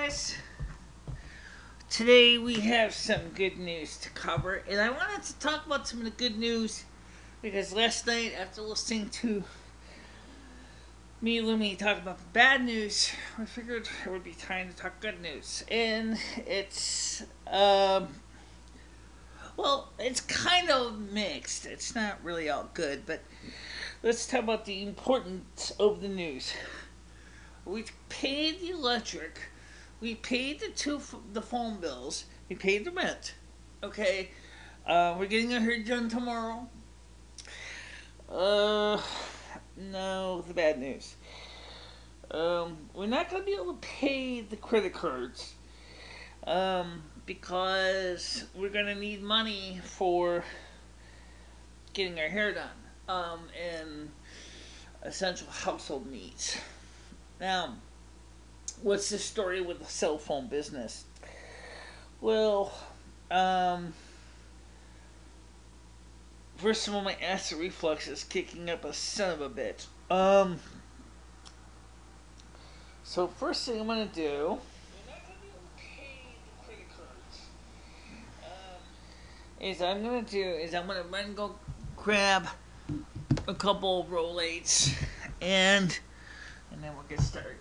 guys. Today we have some good news to cover, and I wanted to talk about some of the good news because last night, after listening to me and Lumi talk about the bad news, I figured it would be time to talk good news. And it's it's kind of mixed. It's not really all good, but let's talk about the importance of the news. We paid the electric, we paid the phone bills, we paid the rent. Okay, we're getting our hair done tomorrow. No, the bad news. We're not going to be able to pay the credit cards. Because we're going to need money for getting our hair done. And essential household needs. Now, what's the story with the cell phone business? Well, first of all, my acid reflux is kicking up a son of a bitch. So first thing I'm gonna do, we're not gonna be able to pay the credit cards. I'm gonna run and go grab a couple of Rolaids, and then we'll get started.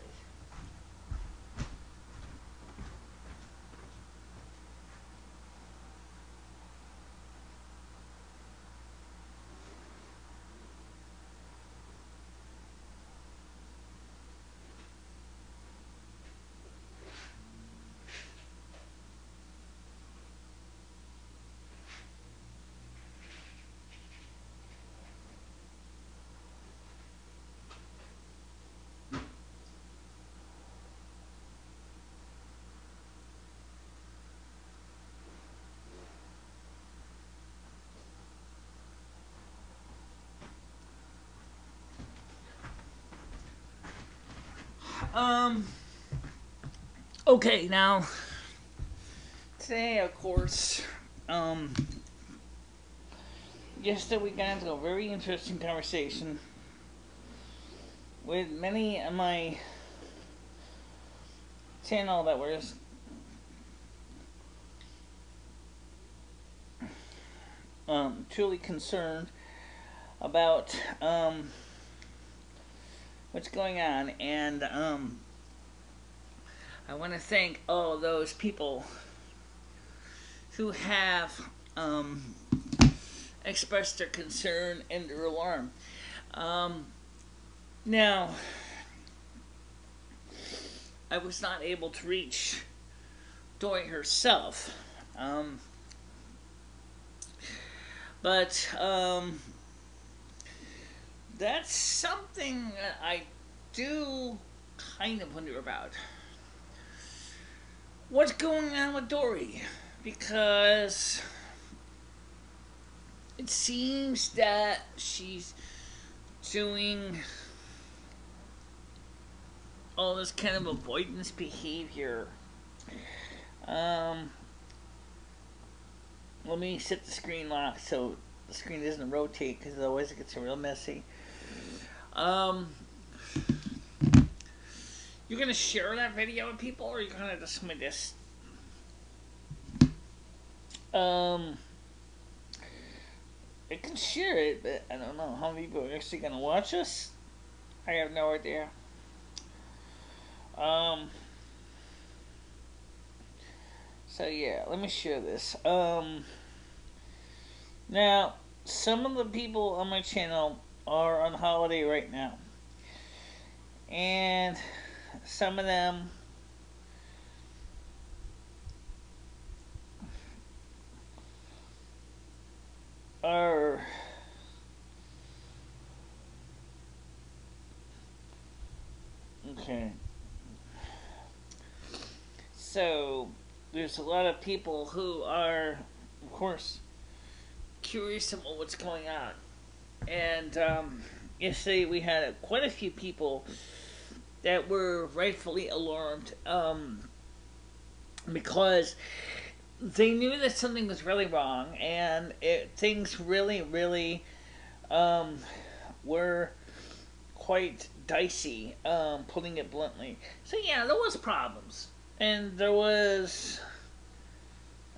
Okay, now, today, of course, yesterday we got into a very interesting conversation with many of my channel that were truly concerned about, what's going on, and, I want to thank all those people who have expressed their concern and their alarm. Now, I was not able to reach Dory herself, but that's something that I do kind of wonder about. What's going on with Dory? Because it seems that she's doing all this kind of avoidance behavior. Let me set the screen lock so the screen doesn't rotate, because otherwise it gets real messy. You're gonna share that video with people, or you're gonna just submit this? I can share it, but I don't know how many people are actually gonna watch us. I have no idea. So yeah, let me share this. Now, some of the people on my channel are on holiday right now, and some of them are okay. So there's a lot of people who are, of course, curious about what's going on. And yesterday we had quite a few people that were rightfully alarmed, because they knew that something was really wrong, and things really, really were quite dicey, putting it bluntly. So yeah, there was problems. and there was.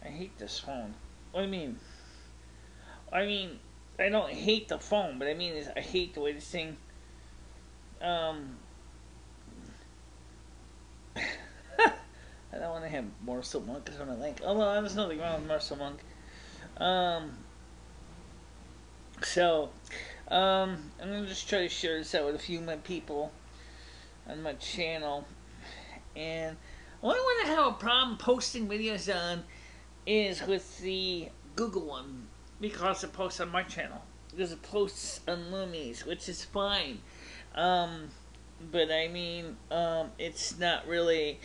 I hate this phone. What do you mean? I mean, I don't hate the phone, but I mean, I hate the way this thing. Um, I don't want to have Morsel Monk as my link. Although there's nothing wrong with Morsel Monk. Um, so, I'm gonna just try to share this out with a few of my people on my channel, and the only one I have a problem posting videos on is with the Google one, because it posts on my channel. Because it posts on Lumi's, which is fine. But I mean, it's not really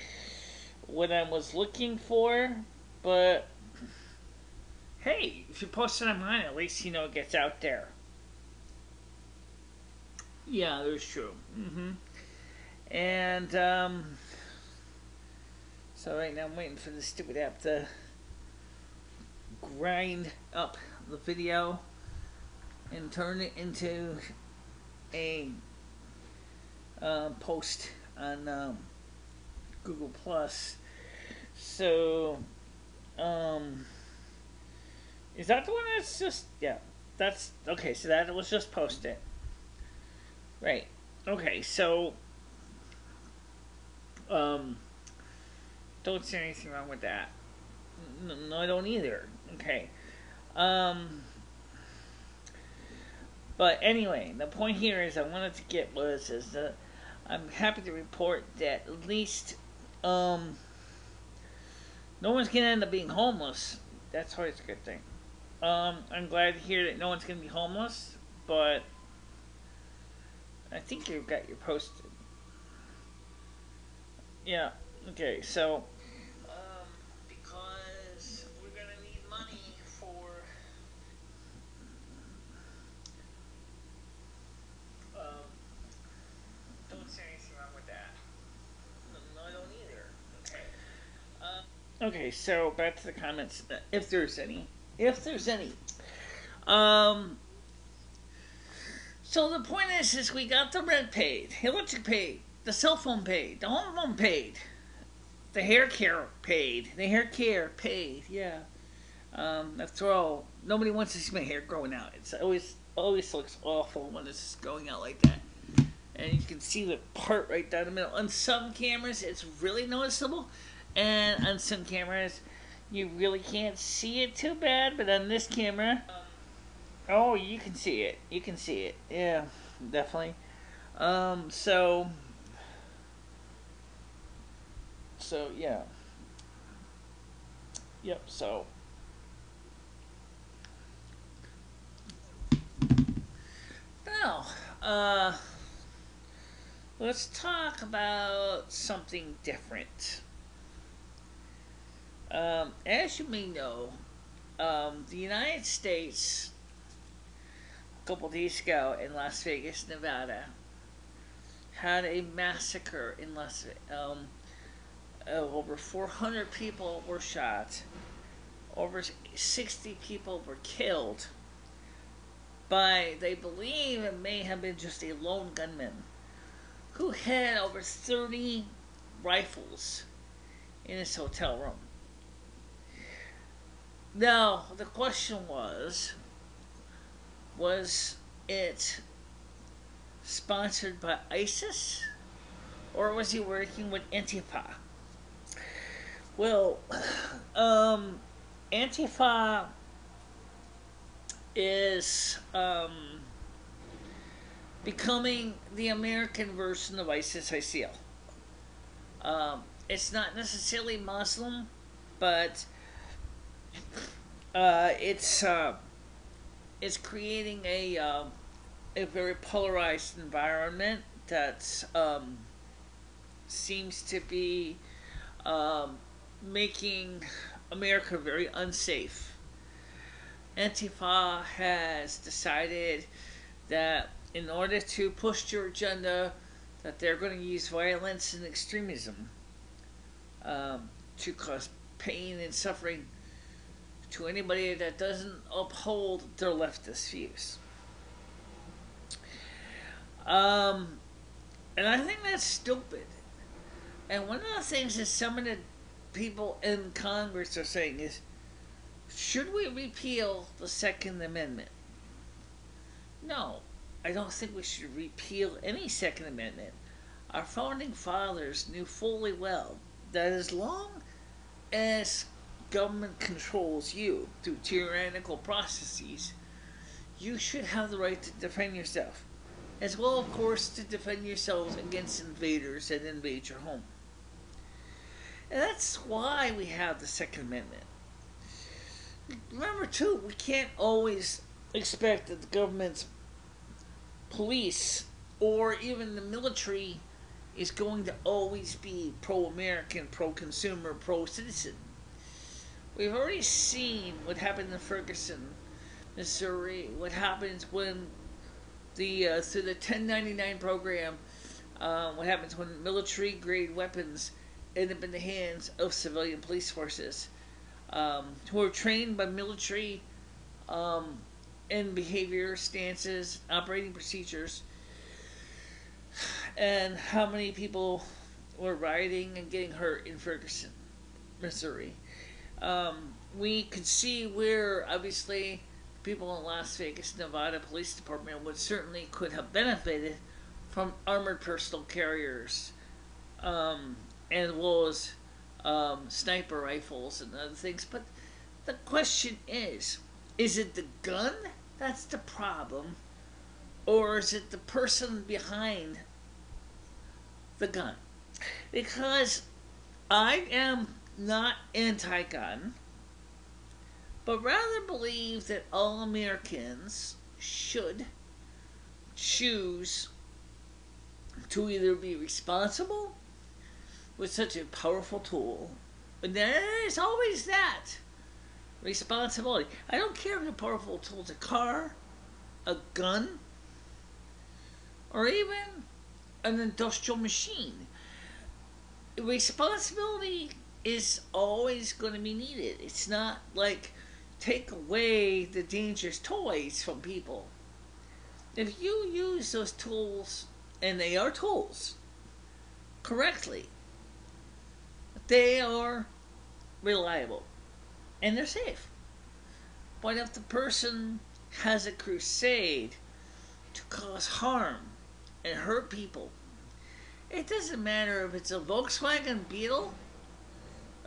what I was looking for. But hey, if you post it on mine, at least you know it gets out there. Yeah, that's true. And so right now I'm waiting for the stupid app to grind up the video and turn it into a post on Google Plus. So, is that the one that's just, yeah, that's, okay, so that was just posted. Right. Okay, so, don't see anything wrong with that. No, I don't either. Okay. But anyway, the point here is I wanted to get was is that I'm happy to report that at least no one's gonna end up being homeless. That's always a good thing. I'm glad to hear that no one's gonna be homeless, but I think you've got your posted. Yeah. Okay. So. Because we're gonna need money for don't say anything wrong with that. No, I don't either. Okay. Okay, so back to the comments. If there's any. If there's any. So the point is we got the rent paid, electric paid, the cell phone paid, the home phone paid, the hair care paid, yeah. After all, nobody wants to see my hair growing out. It's always looks awful when it's going out like that. And you can see the part right down the middle. On some cameras, it's really noticeable, and on some cameras, you really can't see it too bad. But on this camera, oh, you can see it. You can see it. Yeah, definitely. So yeah. Yep. So. Now, let's talk about something different. As you may know, the United States, a couple days ago in Las Vegas, Nevada, had a massacre in Las Vegas. Over 400 people were shot. Over 60 people were killed by, they believe it may have been just a lone gunman who had over 30 rifles in his hotel room. Now, the question was it sponsored by ISIS, or was he working with Antifa? Well, Antifa is becoming the American version of ISIS, I feel. It's not necessarily Muslim, but it's creating a very polarized environment that seems to be making America very unsafe. Antifa has decided that in order to push their agenda, that they're going to use violence and extremism to cause pain and suffering to anybody that doesn't uphold their leftist views. And I think that's stupid. And one of the things that some of the people in Congress are saying is, should we repeal the Second Amendment? No, I don't think we should repeal any Second Amendment. Our founding fathers knew fully well that as long as government controls you through tyrannical processes, you should have the right to defend yourself, as well, of course, to defend yourselves against invaders that invade your home. And that's why we have the Second Amendment. Remember, too, we can't always expect that the government's police or even the military is going to always be pro-American, pro-consumer, pro-citizen. We've already seen what happened in Ferguson, Missouri, what happens when through the 1099 program, what happens when military-grade weapons end up in the hands of civilian police forces who are trained by military in behavior, stances, operating procedures, and how many people were rioting and getting hurt in Ferguson, Missouri. We could see where, obviously, people in Las Vegas, Nevada Police Department could have benefited from armored personal carriers, as well as sniper rifles and other things. But the question is it the gun that's the problem, or is it the person behind the gun? Because I am not anti-gun, but rather believe that all Americans should choose to either be responsible with such a powerful tool, but there is always that responsibility. I don't care if the powerful tool is a car, a gun, or even an industrial machine. Responsibility is always going to be needed. It's not like take away the dangerous toys from people. If you use those tools, and they are tools, correctly, they are reliable and they're safe. But if the person has a crusade to cause harm and hurt people, it doesn't matter if it's a Volkswagen Beetle,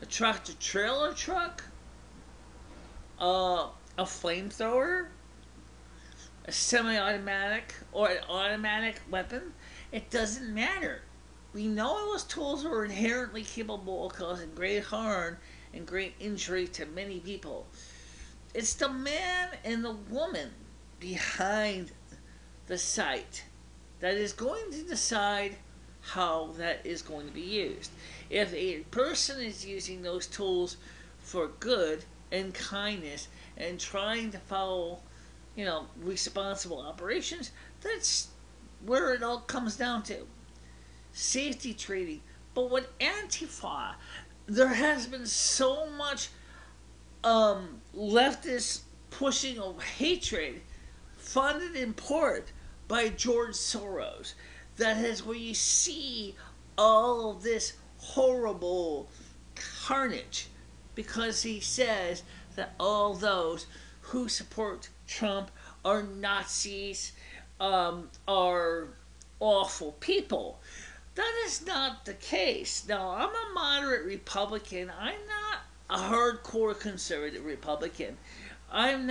a tractor trailer truck, a flamethrower, a semi-automatic or an automatic weapon. It doesn't matter. We know those tools are inherently capable of causing great harm and great injury to many people. It's the man and the woman behind the site that is going to decide how that is going to be used. If a person is using those tools for good and kindness and trying to follow, responsible operations, that's where it all comes down to. Safety training. But with Antifa, there has been so much leftist pushing of hatred funded in part by George Soros. That is where you see all of this horrible carnage, because he says that all those who support Trump are Nazis, are awful people. That is not the case. Now, I'm a moderate Republican. I'm not a hardcore conservative Republican. I'm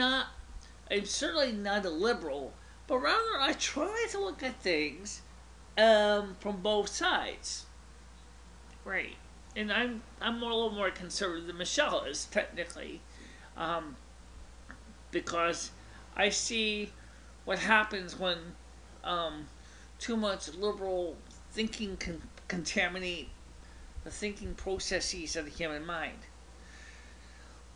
certainly not a liberal, but rather I try to look at things from both sides. Right. And I'm a little more conservative than Michele is, technically, because I see what happens when too much liberal thinking can contaminate the thinking processes of the human mind.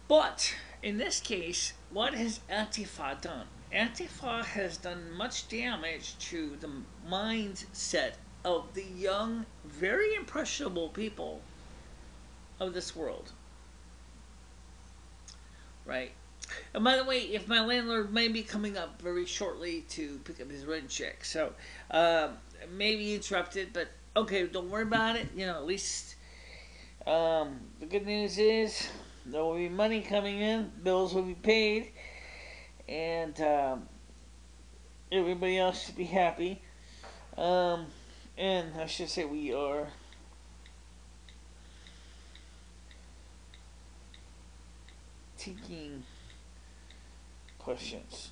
But in this case, what has Antifa done? Antifa has done much damage to the mindset of the young, very impressionable people of this world. Right? And by the way, if my landlord may be coming up very shortly to pick up his rent check, so maybe interrupted, but Okay, don't worry about it. At least the good news is there will be money coming in, bills will be paid, and everybody else should be happy. Um, and I should say we are taking questions.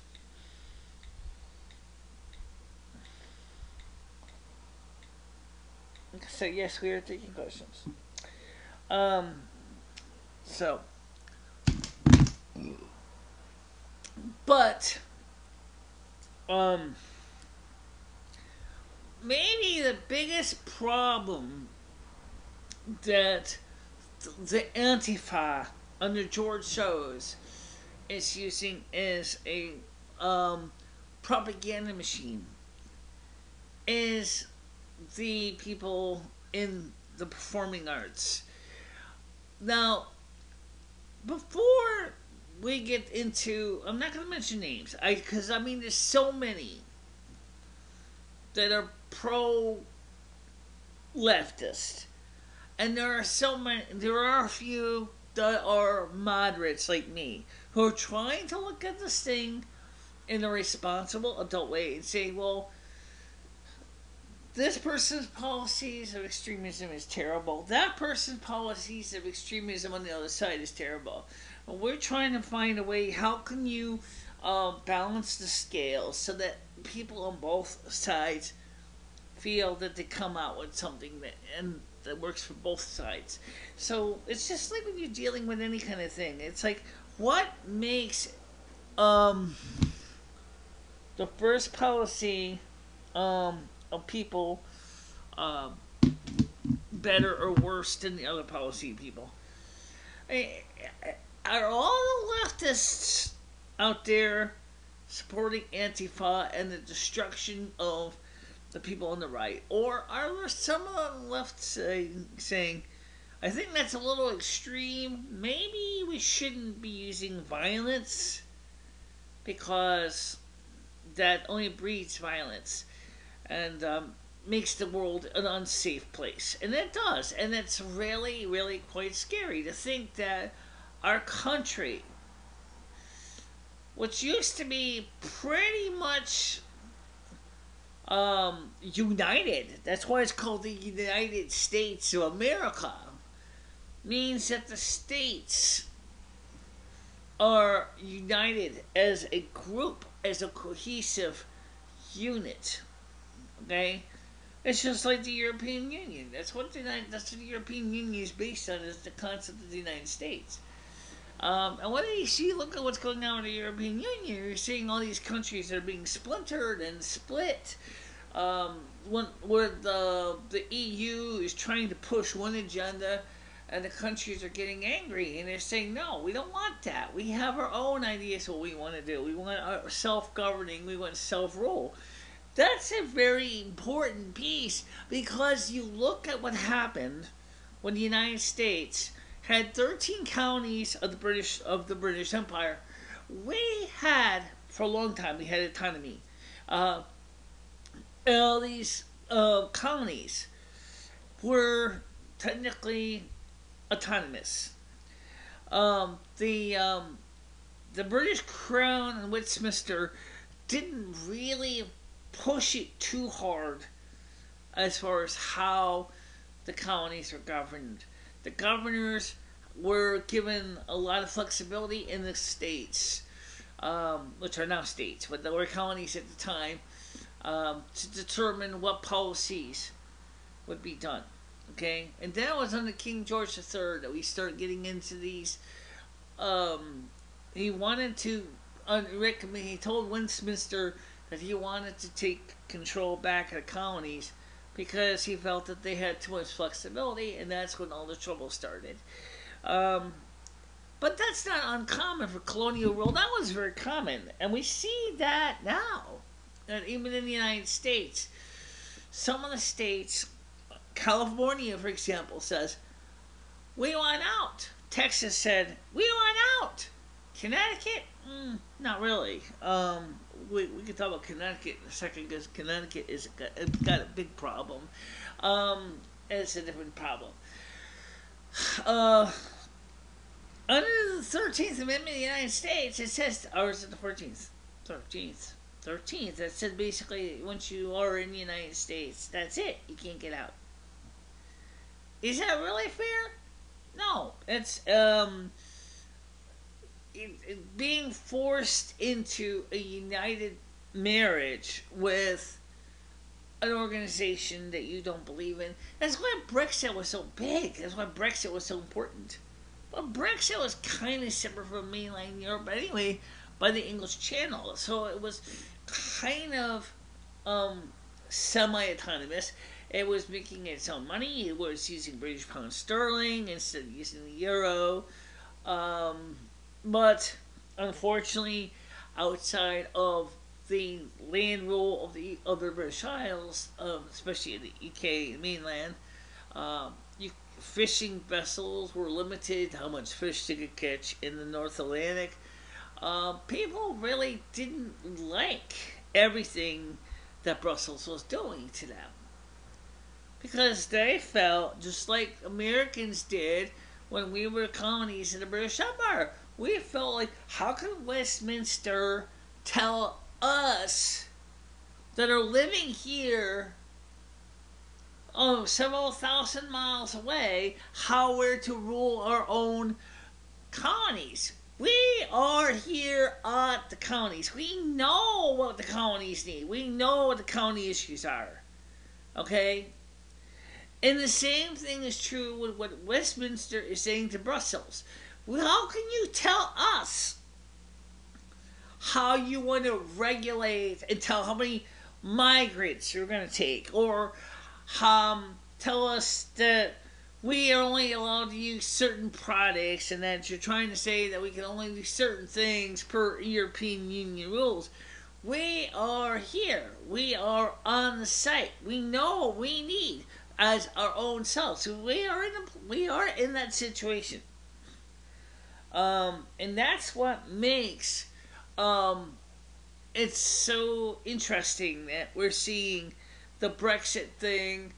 So yes, we are taking questions. Um, so, but um, maybe the biggest problem that the Antifa under George Soros is using as a propaganda machine is the people in the performing arts. Now, before we get into, I'm not going to mention names, because I mean, there's so many that are pro leftist, and there are so many. There are a few that are moderates like me who are trying to look at this thing in a responsible adult way and say, well, this person's policies of extremism is terrible. That person's policies of extremism on the other side is terrible. And we're trying to find a way, how can you balance the scales so that people on both sides feel that they come out with something that works for both sides. So it's just like when you're dealing with any kind of thing. It's like, what makes the first policy of people better or worse than the other policy people? Are all the leftists out there supporting Antifa and the destruction of the people on the right? Or are there some on the left saying, I think that's a little extreme. Maybe we shouldn't be using violence because that only breeds violence and makes the world an unsafe place. And it does. And it's really, really quite scary to think that our country, which used to be pretty much united, that's why it's called the United States of America, means that the states are united as a group, as a cohesive unit. Okay? It's just like the European Union. That's what the European Union is based on, is the concept of the United States. And when you look at what's going on in the European Union, you're seeing all these countries that are being splintered and split. Where the EU is trying to push one agenda, and the countries are getting angry, and they're saying, no, we don't want that. We have our own ideas of what we want to do. We want our self-governing. We want self-rule. That's a very important piece, because you look at what happened when the United States had 13 counties of the British Empire. We had, for a long time, we had autonomy. All these colonies were technically autonomous. The British Crown and Westminster didn't really push it too hard as far as how the colonies were governed. The governors were given a lot of flexibility in the states, which are now states, but they were colonies at the time, to determine what policies would be done. Okay? And that was under King George III that we started getting into these. He wanted to recommend, he told Westminster that he wanted to take control back of the colonies because he felt that they had too much flexibility, and that's when all the trouble started. But that's not uncommon for colonial rule. That was very common, and we see that now. That even in the United States, some of the states, California, for example, says, we want out. Texas said, we want out. Connecticut, not really. We can talk about Connecticut in a second because Connecticut it's got a big problem. And it's a different problem. Uh, Under the 13th Amendment of the United States, it says, or is it the 14th? 13th. That says basically once you are in the United States, that's it. You can't get out. Is that really fair? No. It's being forced into a united marriage with an organization that you don't believe in. That's why Brexit was so big. That's why Brexit was so important. Well, Brexit was kind of separate from mainland Europe, but anyway, by the English Channel. So it was kind of semi-autonomous. It was making its own money. It was using British pound sterling instead of using the euro. But unfortunately, outside of the land rule of the other British Isles, especially in the UK mainland, fishing vessels were limited to how much fish they could catch in the North Atlantic. People really didn't like everything that Brussels was doing to them. Because they felt just like Americans did when we were colonies in the British Empire. We felt like, how can Westminster tell us that are living here several thousand miles away how we're to rule our own colonies? We are here at the colonies. We know what the colonies need. We know what the colony issues are. Okay? And the same thing is true with what Westminster is saying to Brussels. Well, how can you tell us how you want to regulate and tell how many migrants you're going to take? Or tell us that we are only allowed to use certain products and that you're trying to say that we can only do certain things per European Union rules. We are here. We are on the site. We know what we need as our own selves. So we are in that situation. And that's what makes it's so interesting that we're seeing the Brexit thing,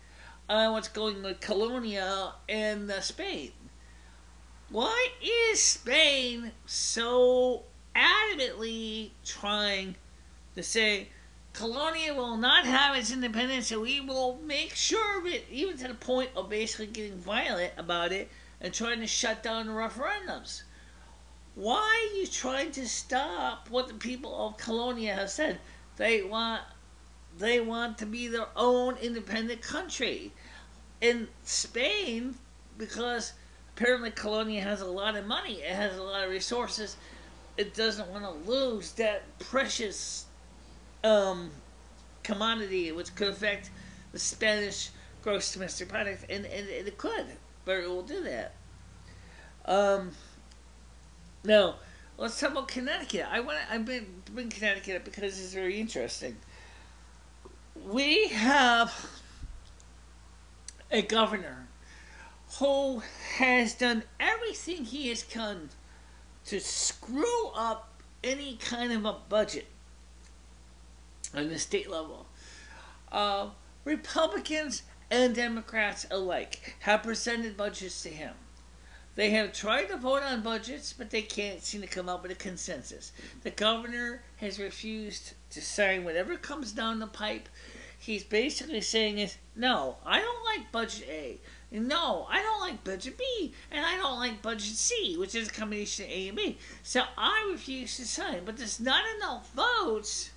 what's going with Catalonia and Spain. Why is Spain so adamantly trying to say Catalonia will not have its independence and we will make sure of it, even to the point of basically getting violent about it and trying to shut down the referendums? Why are you trying to stop what the people of Catalonia have said? They want to be their own independent country. In Spain, because apparently Catalonia has a lot of money, it has a lot of resources, it doesn't want to lose that precious commodity which could affect the Spanish gross domestic product, and it could very well do that. Now, let's talk about Connecticut. I bring Connecticut up because it's very interesting. We have a governor who has done everything he has can to screw up any kind of a budget on the state level. Republicans and Democrats alike have presented budgets to him. They have tried to vote on budgets, but they can't seem to come up with a consensus. The governor has refused to sign whatever comes down the pipe. He's basically saying is, no, I don't like budget A. No, I don't like budget B. And I don't like budget C, which is a combination of A and B. So I refuse to sign. But there's not enough votes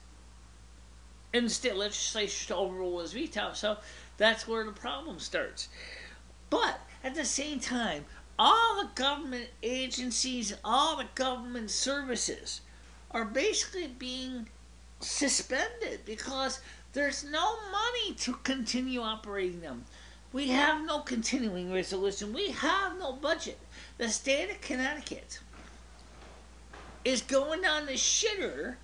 in the state legislature to overrule his veto. So that's where the problem starts. But at the same time, all the government agencies, all the government services are basically being suspended because there's no money to continue operating them. We have no continuing resolution. We have no budget. The state of Connecticut is going down the shitter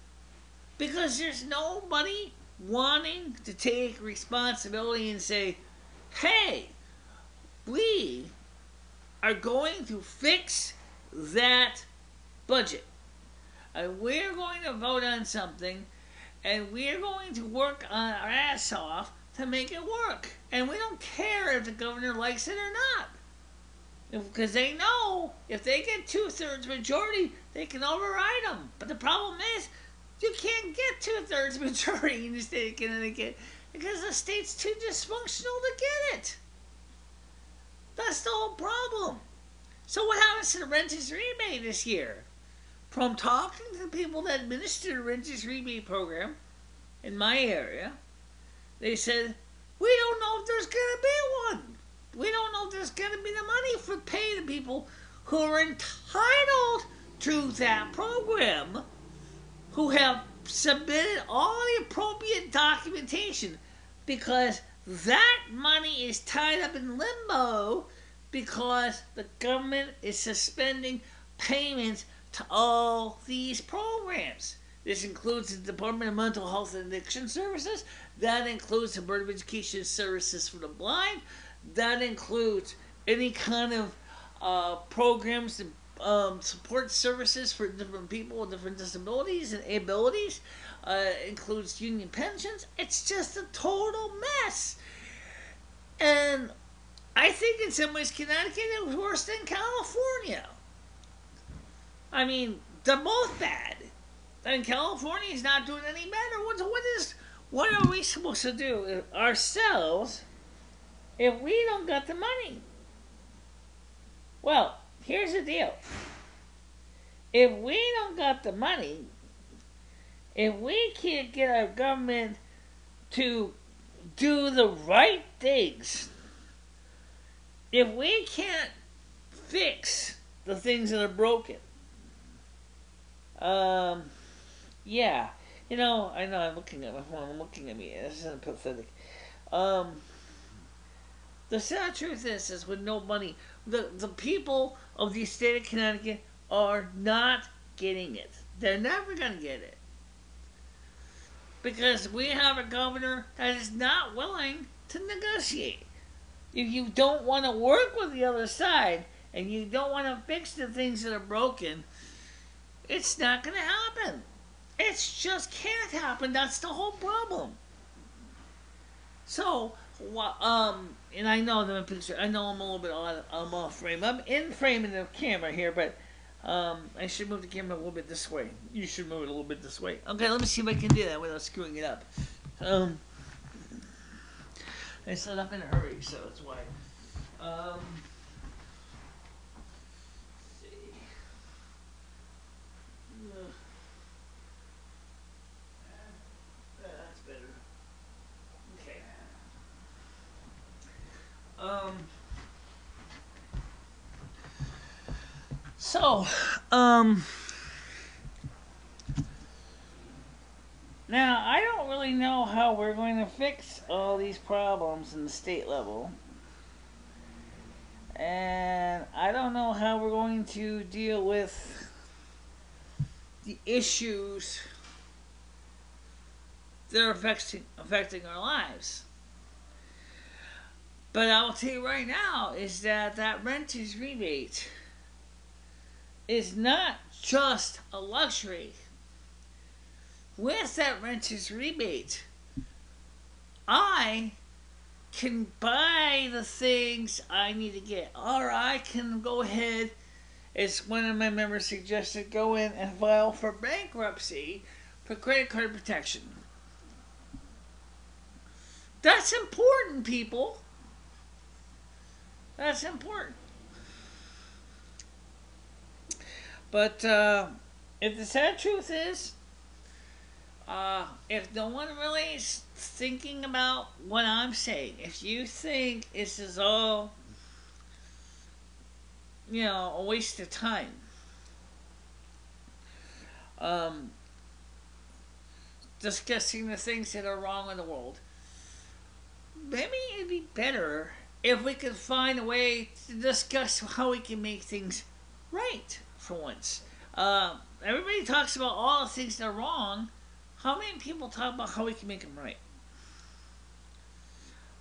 because there's nobody wanting to take responsibility and say, hey, we are going to fix that budget. and we're going to vote on something, and we're going to work on our ass off to make it work. And we don't care if the governor likes it or not. Because they know if they get 2/3 majority, they can override them. But the problem is, you can't get 2/3 majority in the state of Connecticut because the state's too dysfunctional to get it. That's the whole problem. So what happens to the renters rebate this year? From talking to the people that administer the renters rebate program in my area, they said, we don't know if there's going to be one. We don't know if there's going to be the money for pay the people who are entitled to that program, who have submitted all the appropriate documentation, because that money is tied up in limbo because the government is suspending payments to all these programs. This includes the Department of Mental Health and Addiction Services. That includes the Board of Education Services for the Blind. That includes any kind of programs and support services for different people with different disabilities and abilities. Includes union pensions. It's just a total mess. And I think in some ways Connecticut is worse than California. I mean, they're both bad. And California is not doing any better. What are we supposed to do ourselves if we don't got the money? Well, here's the deal. If we don't got the money, if we can't get our government to do the right things, if we can't fix the things that are broken, yeah, I know I'm looking at my phone, I'm looking at me, this isn't pathetic. The sad truth is with no money, the people of the state of Connecticut are not getting it. They're never going to get it. Because we have a governor that is not willing to negotiate. If you don't want to work with the other side, and you don't want to fix the things that are broken, it's not going to happen. It just can't happen. That's the whole problem. So, and I know that picture. I know I'm a little bit I'm off frame. I'm in frame in the camera here, but I should move the camera a little bit this way. You should move it a little bit this way. Okay, let me see if I can do that without screwing it up. I set up in a hurry, so that's why. Let's see. That's better. Okay. Now, I don't really know how we're going to fix all these problems in the state level. And I don't know how we're going to deal with the issues that are affecting our lives. But I'll tell you right now is that renters rebate is not just a luxury. With that renters rebate, I can buy the things I need to get. Or I can go ahead, as one of my members suggested, go in and file for bankruptcy for credit card protection. That's important, people. That's important. But if the sad truth is, if no one really is thinking about what I'm saying, if you think this is all, a waste of time, discussing the things that are wrong in the world, maybe it'd be better if we could find a way to discuss how we can make things right for once. Everybody talks about all the things that are wrong. How many people talk about how we can make them right?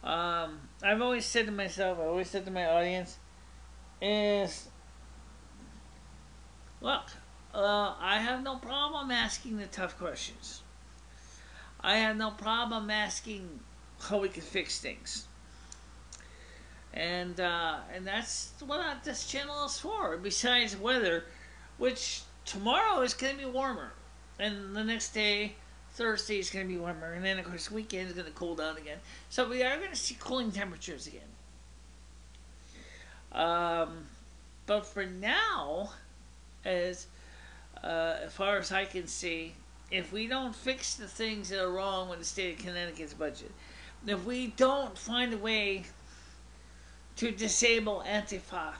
I've always said to myself, I always said to my audience, is, look, I have no problem asking the tough questions. I have no problem asking how we can fix things. And that's what this channel is for. Besides weather, which tomorrow is going to be warmer, and the next day, Thursday, is going to be warmer, and then of course weekend is going to cool down again. So we are going to see cooling temperatures again. But for now, as far as I can see, if we don't fix the things that are wrong with the state of Connecticut's budget, if we don't find a way to disable Antifa,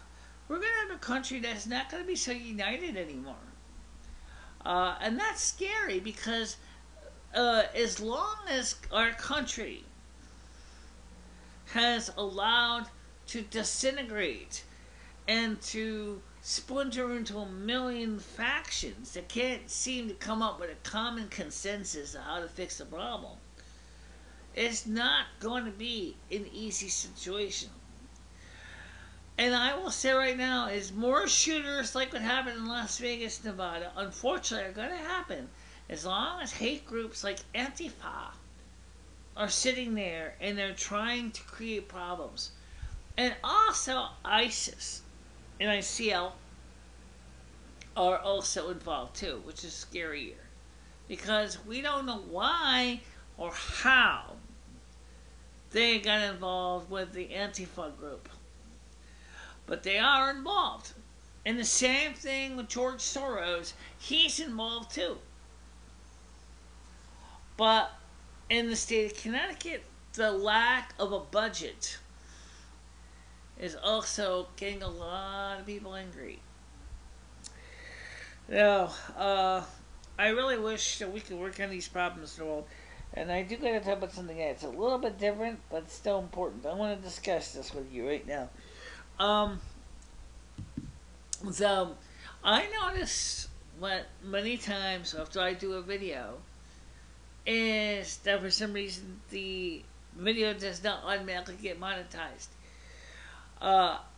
we're going to have a country that's not going to be so united anymore. And that's scary because as long as our country has allowed to disintegrate and to splinter into a million factions that can't seem to come up with a common consensus of how to fix the problem, it's not going to be an easy situation. And I will say right now, is more shooters like what happened in Las Vegas, Nevada, unfortunately, are going to happen as long as hate groups like Antifa are sitting there and they're trying to create problems. And also ISIS and ICL are also involved too, which is scarier. Because we don't know why or how they got involved with the Antifa group. But they are involved. And the same thing with George Soros. He's involved too. But in the state of Connecticut, the lack of a budget is also getting a lot of people angry. Now, I really wish that we could work on these problems in the world. And I do got to talk about something that's a little bit different, but still important. I want to discuss this with you right now. So I notice what many times after I do a video is that for some reason the video does not automatically get monetized.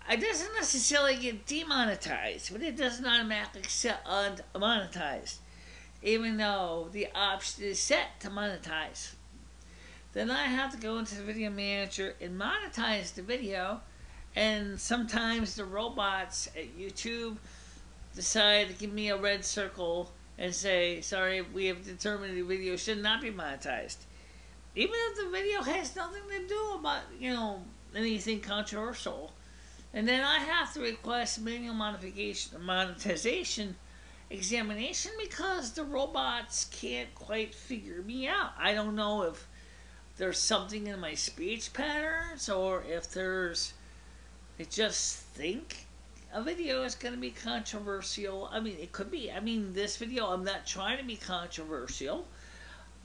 It doesn't necessarily get demonetized, but it does not automatically get unmonetized, even though the option is set to monetize. Then I have to go into the video manager and monetize the video. And sometimes the robots at YouTube decide to give me a red circle and say, sorry, we have determined the video should not be monetized. Even if the video has nothing to do about, anything controversial. And then I have to request manual monetization examination because the robots can't quite figure me out. I don't know if there's something in my speech patterns or if they just think a video is going to be controversial. I mean, it could be. I mean, this video, I'm not trying to be controversial,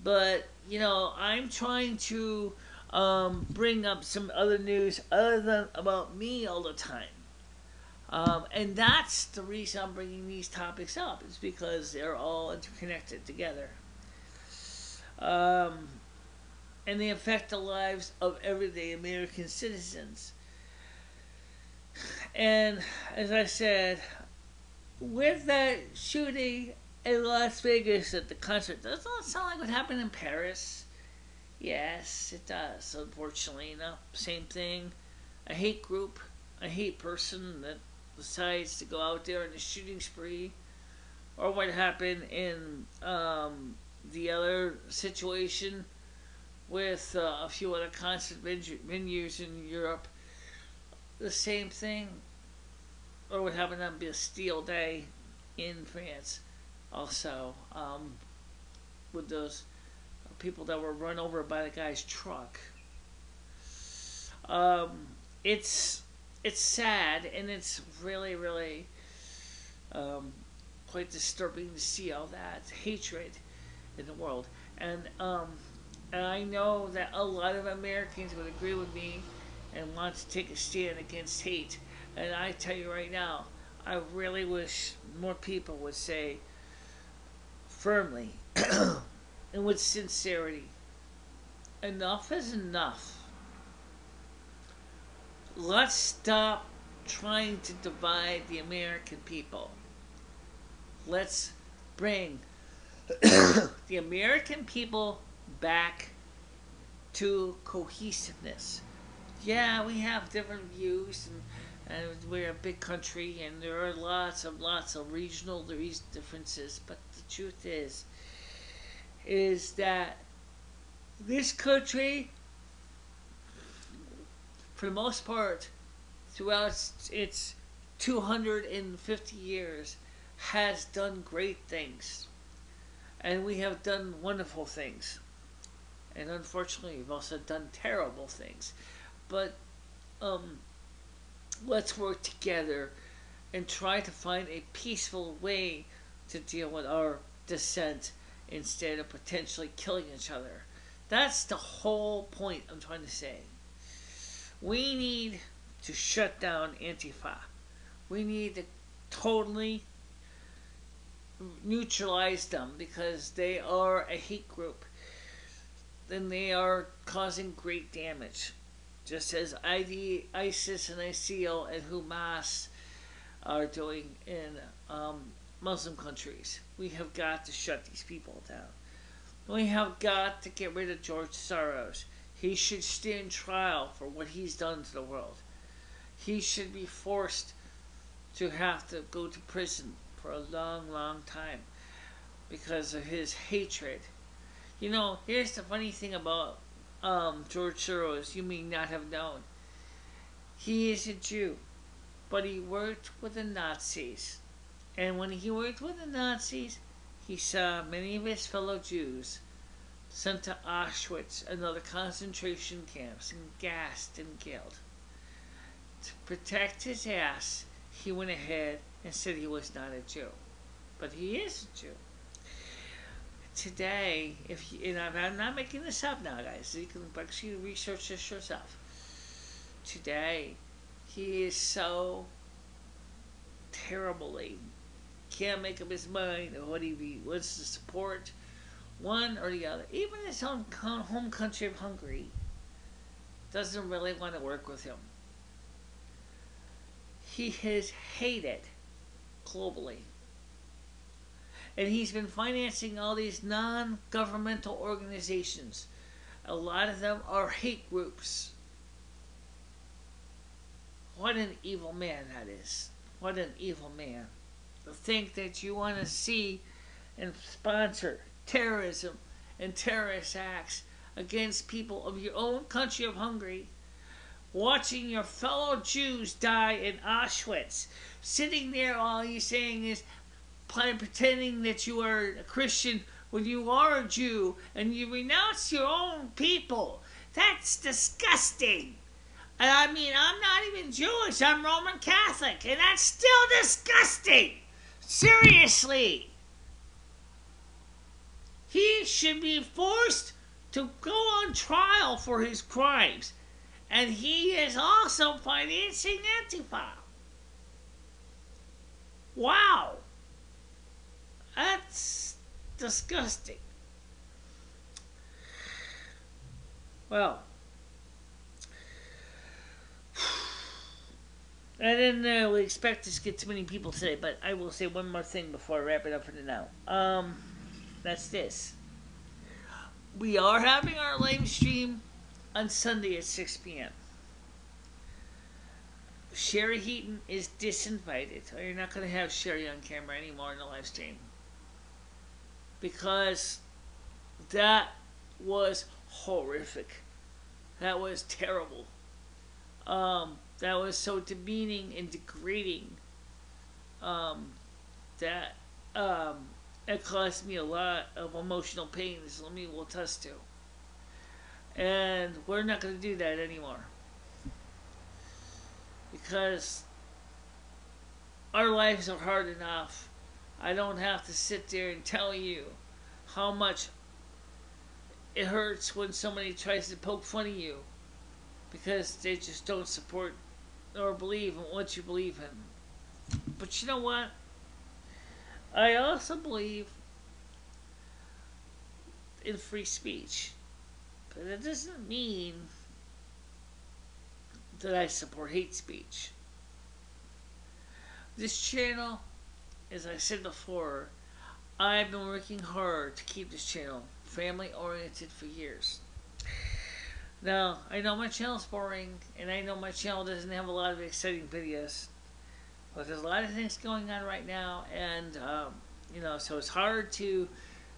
but, I'm trying to bring up some other news other than about me all the time. And that's the reason I'm bringing these topics up, is because they're all interconnected together. And they affect the lives of everyday American citizens. And as I said, with that shooting in Las Vegas at the concert, doesn't that sound like what happened in Paris? Yes, it does, unfortunately. Same thing. A hate group, a hate person that decides to go out there in a shooting spree. Or what happened in the other situation with a few other concert venues in Europe. The same thing, or what happened on Bastille Day in France, also, with those people that were run over by the guy's truck. It's sad, and it's really, really quite disturbing to see all that hatred in the world. And I know that a lot of Americans would agree with me and want to take a stand against hate. And I tell you right now, I really wish more people would say firmly and with sincerity, enough is enough. Let's stop trying to divide the American people. Let's bring the American people back to cohesiveness. Yeah, we have different views, and we're a big country, and there are lots of regional differences. But the truth is that this country, for the most part, throughout its 250 years, has done great things, and we have done wonderful things, and unfortunately, we've also done terrible things. But um, let's work together and try to find a peaceful way to deal with our dissent instead of potentially killing each other. That's the whole point I'm trying to say. We need to shut down Antifa. We need to totally neutralize them because they are a hate group. Then they are causing great damage. Just as ISIS and ISIL and Hamas are doing in Muslim countries. We have got to shut these people down. We have got to get rid of George Soros. He should stand trial for what he's done to the world. He should be forced to have to go to prison for a long time because of his hatred. You know, here's the funny thing about George Soros you may not have known. He is a Jew, but he worked with the Nazis. And when he worked with the Nazis, he saw many of his fellow Jews sent to Auschwitz and other concentration camps and gassed and killed. To protect his ass, he went ahead and said he was not a Jew. But he is a Jew. Today, and I'm not making this up now, guys. You can actually research this yourself. Today, he is so terribly can't make up his mind of what he wants to support, one or the other. Even his own home country of Hungary doesn't really want to work with him. He is hated globally. And he's been financing all these non-governmental organizations. A lot of them are hate groups. What an evil man that is. What an evil man. To think that you want to see and sponsor terrorism and terrorist acts against people of your own country of Hungary, watching your fellow Jews die in Auschwitz, sitting there all you're saying is pretending that you are a Christian when you are a Jew and you renounce your own people. That's disgusting. And I mean, I'm not even Jewish, I'm Roman Catholic, and that's still disgusting. Seriously. He should be forced to go on trial for his crimes. And he is also financing Antifa. Wow. That's disgusting. Well, I didn't really expect to get too many people today, but I will say one more thing before I wrap it up for now. That's this. We are having our live stream on Sunday at 6 p.m. Sherry Heaton is disinvited. You're not going to have Sherry on camera anymore in the live stream. Because that was horrific. That was terrible. That was so demeaning and degrading. That it caused me a lot of emotional pain, as Lumi will attest to. And we're not going to do that anymore. Because our lives are hard enough. I don't have to sit there and tell you how much it hurts when somebody tries to poke fun of you because they just don't support or believe in what you believe in. But you know what? I also believe in free speech. But it doesn't mean that I support hate speech. This channel as I said before, I've been working hard to keep this channel family oriented for years. Now, I know my channel's boring, and I know my channel doesn't have a lot of exciting videos, but there's a lot of things going on right now, and so it's hard to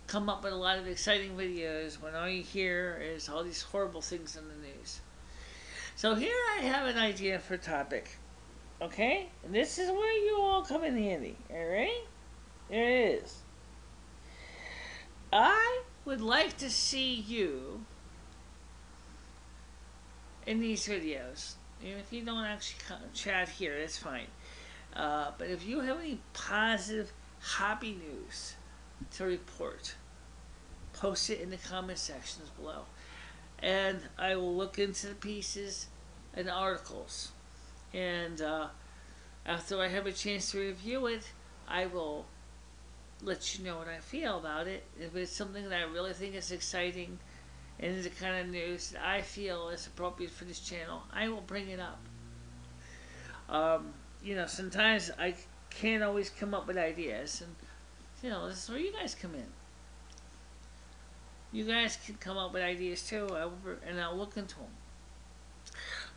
come up with a lot of exciting videos when all you hear is all these horrible things in the news. So here I have an idea for a topic, okay? And this is where you all come in handy, alright? There it is. I would like to see you in these videos. And if you don't actually chat here, that's fine. But if you have any positive, happy news to report, post it in the comment sections below. And I will look into the pieces and articles. And after I have a chance to review it, I will let you know what I feel about it. If it's something that I really think is exciting and is the kind of news that I feel is appropriate for this channel, I will bring it up. Sometimes I can't always come up with ideas, and this is where you guys come in. You guys can come up with ideas too, and I'll look into them.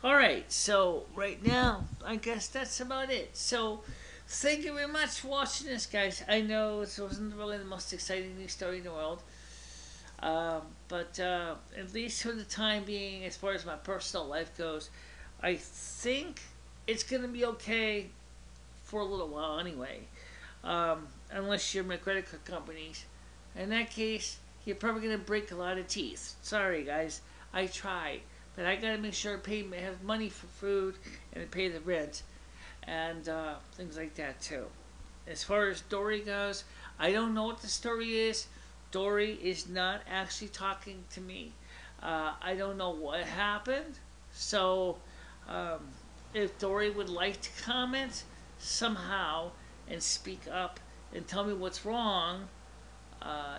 Alright, so right now, I guess that's about it. So, thank you very much for watching this, guys. I know this wasn't really the most exciting news story in the world. But at least for the time being, as far as my personal life goes, I think it's going to be okay for a little while anyway. Unless you're my credit card companies. In that case, you're probably going to break a lot of teeth. Sorry, guys. I tried. But I got to make sure I have money for food and to pay the rent. And things like that, too. As far as Dory goes, I don't know what the story is. Dory is not actually talking to me. I don't know what happened. So, if Dory would like to comment somehow and speak up and tell me what's wrong,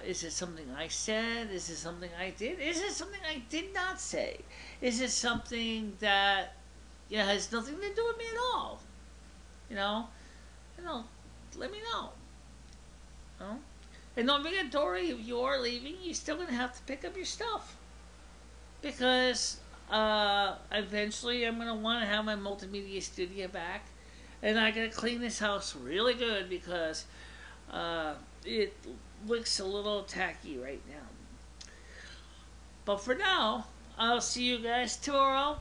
is it something I said? Is it something I did? Is it something I did not say? Is it something that has nothing to do with me at all? Let me know. And don't forget, Dory, if you are leaving, you're still going to have to pick up your stuff. Because eventually I'm going to want to have my multimedia studio back. And I got to clean this house really good because it looks a little tacky right now. But for now, I'll see you guys tomorrow.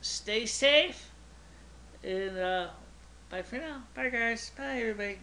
Stay safe. And bye for now. Bye, guys. Bye, everybody.